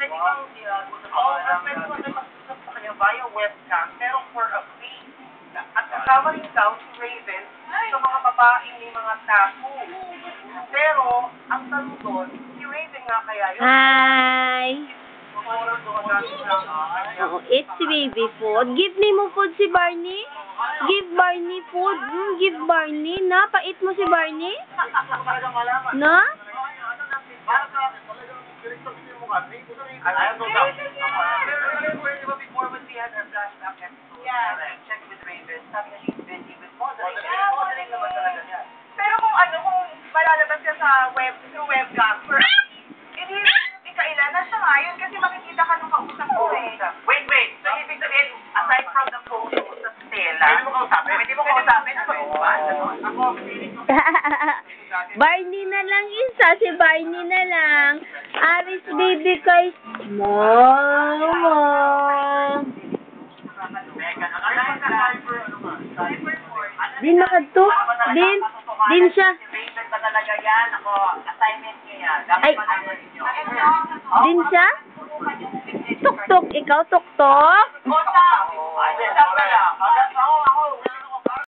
pwede kang, pwede mo nagpag-usap sa kanya via webcam, pero for a fee. At kasama rin daw si Raven sa mga babaeng may mga tattoo. Pero, ang tanong doon, si Raven nga kaya yun? Hi! Oh, it's baby food. Give ni mo food si Barney. Give Barney food. Give Barney. Na, pait mo si Barney? Na? Pero kung ano, kung malalabas ka sa through webcam, hindi kailangan siya ngayon kasi makikita ka nung kausap ko eh. Wait. So, ibig sabihin, aside from the photos sa Stella, pwede mo kausapin? Ako yung ba? Ako, Barney na lang isa. Si Barney na lang. Aris baby kay Mama. Din makadto? Din siya. Ay, din siya? Tuk-tuk, ikaw tuk-tuk?